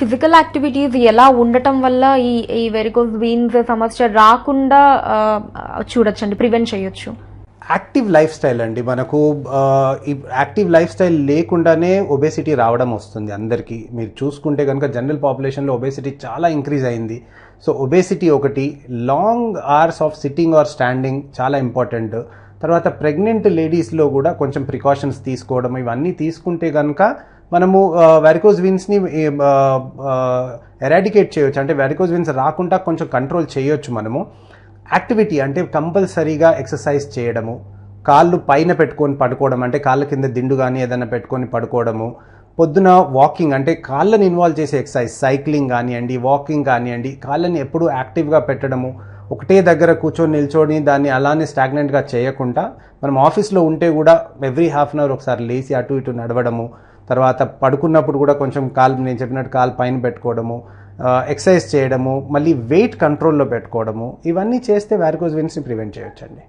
Physical activities ఎలా ఉండటం వల్ల ఈ వెరికోస్ వీన్స్ సమస్య రాకుండా చూడొచ్చండి, ప్రివెంట్ చేయొచ్చు? యాక్టివ్ లైఫ్ స్టైల్ అండి. మనకు ఈ యాక్టివ్ లైఫ్ స్టైల్ లేకుండానే ఒబేసిటీ రావడం వస్తుంది అందరికీ. మీరు చూసుకుంటే కనుక జనరల్ పాపులేషన్లో ఒబేసిటీ చాలా ఇంక్రీజ్ అయింది. సో ఒబేసిటీ ఒకటి, long hours of sitting are standing చాలా ఇంపార్టెంట్. తర్వాత ప్రెగ్నెంట్ లేడీస్లో కూడా కొంచెం ప్రికాషన్స్ తీసుకోవడం, ఇవన్నీ తీసుకుంటే కనుక మనము వెరికోస్ వీన్స్ని ఎరాడికేట్ చేయొచ్చు. అంటే వెరికోస్ వీన్స్ రాకుండా కొంచెం కంట్రోల్ చేయొచ్చు మనము. యాక్టివిటీ అంటే కంపల్సరీగా ఎక్సర్సైజ్ చేయడము, కాళ్ళు పైన పెట్టుకొని పడుకోవడం, అంటే కాళ్ళ కింద దిండు కానీ ఏదైనా పెట్టుకొని పడుకోవడము, పొద్దున వాకింగ్ అంటే కాళ్ళని ఇన్వాల్వ్ చేసే ఎక్సర్సైజ్, సైక్లింగ్ కానివ్వండి, వాకింగ్ కానివ్వండి, కాళ్ళని ఎప్పుడూ యాక్టివ్గా పెట్టడము. ఒకటే దగ్గర కూర్చొని నిల్చొని దాన్ని అలానే స్టాగ్నెంట్గా చేయకుండా మనం ఆఫీస్లో ఉంటే కూడా ఎవ్రీ హాఫ్ అన్ అవర్ ఒకసారి లేచి అటు ఇటు నడవడము, తర్వాత పడుకున్నప్పుడు కూడా కొంచెం కాలు, నేను చెప్పినట్టు కాలు పైన పెట్టుకోవడము, ఎక్సర్సైజ్ చేయడము, మళ్ళీ వెయిట్ కంట్రోల్లో పెట్టుకోవడము, ఇవన్నీ చేస్తే వారికోస్ వీన్స్ని ప్రివెంట్ చేయొచ్చండి.